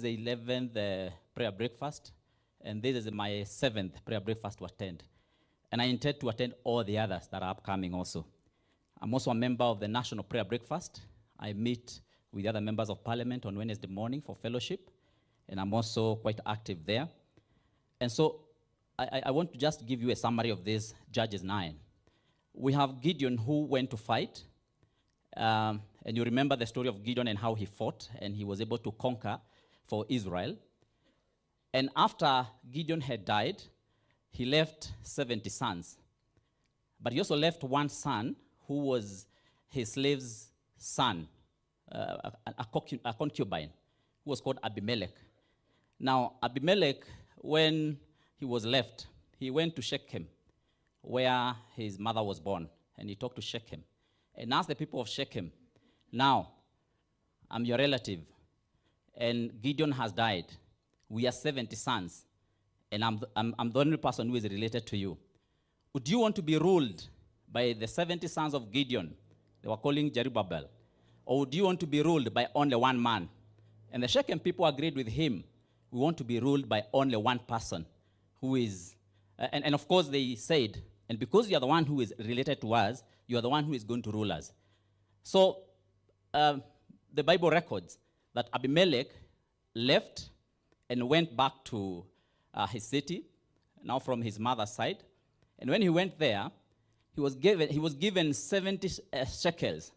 the 11th prayer breakfast, and this is my 7th prayer breakfast to attend. And I intend to attend all the others that are upcoming also. I'm also a member of the National Prayer Breakfast. I meet with the other members of Parliament on Wednesday morning for fellowship, and I'm also quite active there. And so I want to just give you a summary of this Judges 9. We have Gideon who went to fight, and you remember the story of Gideon and how he fought, and he was able to conquer for Israel. And after Gideon had died, he left 70 sons. But he also left one son who was his slave's son, a concubine, who was called Abimelech. Now, Abimelech, when he was left, he went to Shechem, where his mother was born, and he talked to Shechem and asked the people of Shechem, now, I'm your relative, and Gideon has died. We are 70 sons, and I'm the only person who is related to you. Would you want to be ruled by the 70 sons of Gideon? They were calling Jerubbaal. Or would you want to be ruled by only one man? And the Shechem people agreed with him. We want to be ruled by only one person who is, and of course they said, and because you are the one who is related to us, you are the one who is going to rule us. So the Bible records that Abimelech left and went back to his city, now from his mother's side. And when he went there, he was given 70 shekels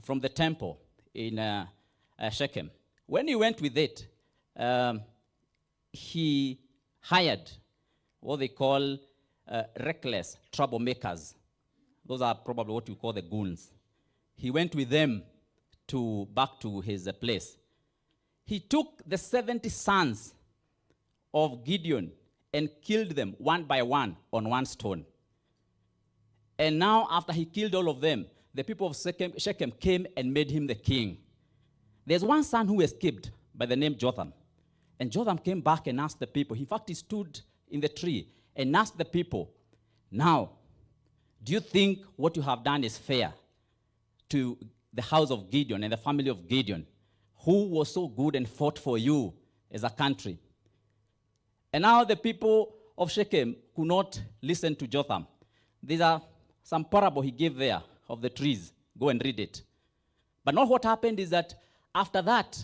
from the temple in Shechem. When he went with it, he hired what they call reckless troublemakers. Those are probably what you call the goons. He went with them back to his place. He took the 70 sons of Gideon and killed them one by one on one stone. And now, after he killed all of them, the people of Shechem came and made him the king. There's one son who escaped by the name Jotham. And Jotham came back and asked the people. In fact, he stood in the tree and asked the people, now, do you think what you have done is fair to the house of Gideon and the family of Gideon, who was so good and fought for you as a country? And now the people of Shechem could not listen to Jotham. These are some parable he gave there of the trees. Go and read it. But now what happened is that after that,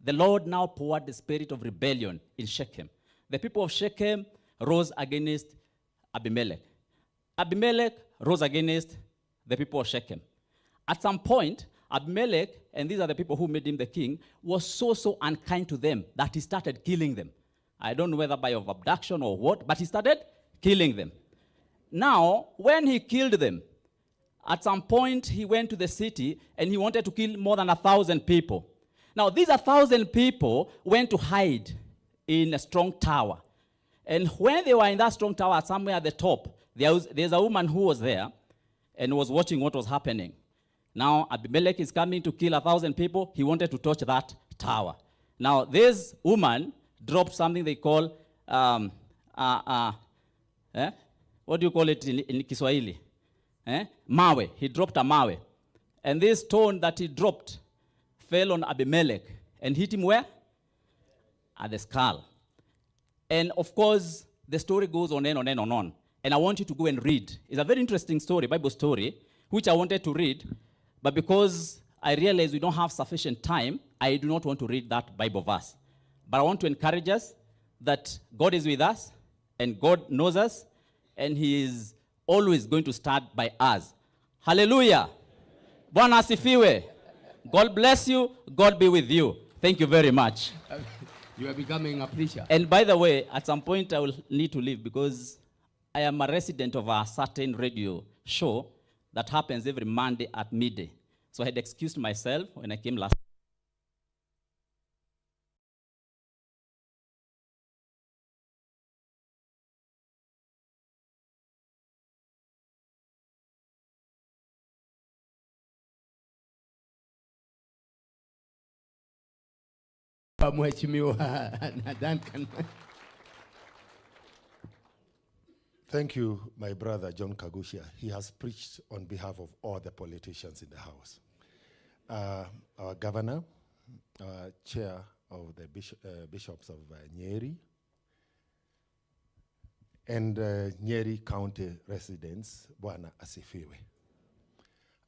the Lord now poured the spirit of rebellion in Shechem. The people of Shechem rose against Abimelech. Abimelech rose against the people of Shechem. At some point, Abimelech, and these are the people who made him the king, was so unkind to them that he started killing them. I don't know whether by abduction or what, but he started killing them. Now, when he killed them, at some point he went to the city and he wanted to kill more than 1,000 people. Now, these 1,000 people went to hide in a strong tower. And when they were in that strong tower, somewhere at the top, there's a woman who was there and was watching what was happening. Now, Abimelech is coming to kill 1,000 people. He wanted to touch that tower. Now, this woman dropped something they call, what do you call it in Kiswahili? Mawe. He dropped a mawe. And this stone that he dropped fell on Abimelech and hit him where? At the skull. And of course, the story goes on and on and on. And I want you to go and read. It's a very interesting story, Bible story, which I wanted to read. But because I realize we don't have sufficient time, I do not want to read that Bible verse. But I want to encourage us that God is with us, and God knows us, and He is always going to start by us. Hallelujah. Bwana asifiwe. God bless you. God be with you. Thank you very much. You are becoming a preacher. And by the way, at some point I will need to leave because I am a resident of a certain radio show that happens every Monday at midday. So I had excused myself when I came last. Thank you, my brother John Kagushia. He has preached on behalf of all the politicians in the House. Our governor, our chair of the bishops of Nyeri and Nyeri County residents, Bwana asifiwe.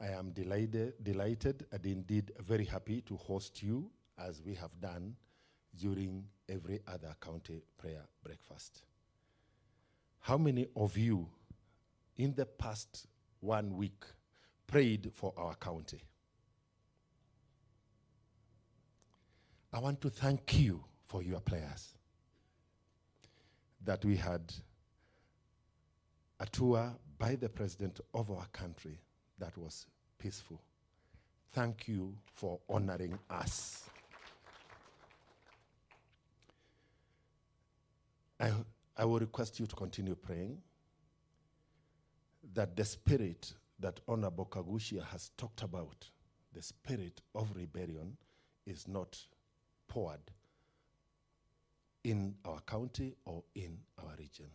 I am delighted and indeed very happy to host you as we have done during every other county prayer breakfast. How many of you in the past 1 week prayed for our county? I want to thank you for your prayers. That we had a tour by the president of our country that was peaceful. Thank you for honoring us. I will request you to continue praying that the spirit that Honorable Kagushia has talked about, the spirit of rebellion, is not poured in our county or in our region.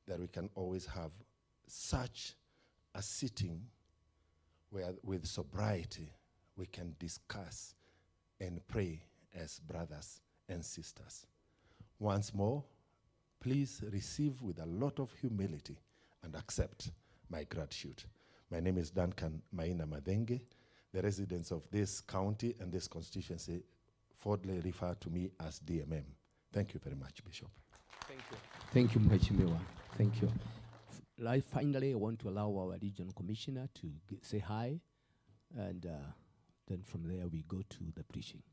That we can always have such a sitting where with sobriety we can discuss and pray as brothers and sisters. Once more, please receive with a lot of humility and accept my gratitude. My name is Duncan Maina Madenge. The residents of this county and this constituency fondly refer to me as DMM. Thank you very much, Bishop. Thank you. Thank you, Mheshimiwa. Thank you. Finally, I want to allow our regional commissioner to say hi, and then from there we go to the preaching.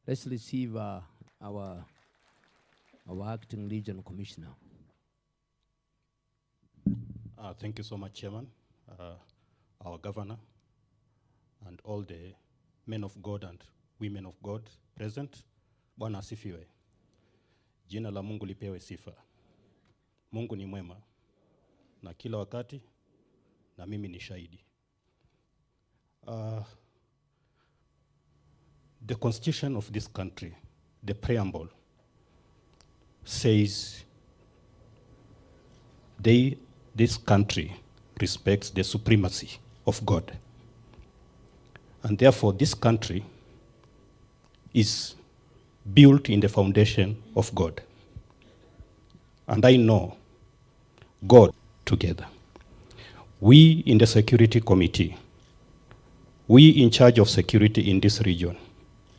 Let's receive our acting regional commissioner. Thank you so much, Chairman, our governor, and all the men of God and women of God present. Bwana asifiwe. Jina la Mungu lipewe sifa. Mungu ni mwema na kila wakati, na mimi ni shahidi. The constitution of this country, the preamble, says this country respects the supremacy of God. And therefore this country is built in the foundation of God. And I know God together. We in the security committee, we in charge of security in this region,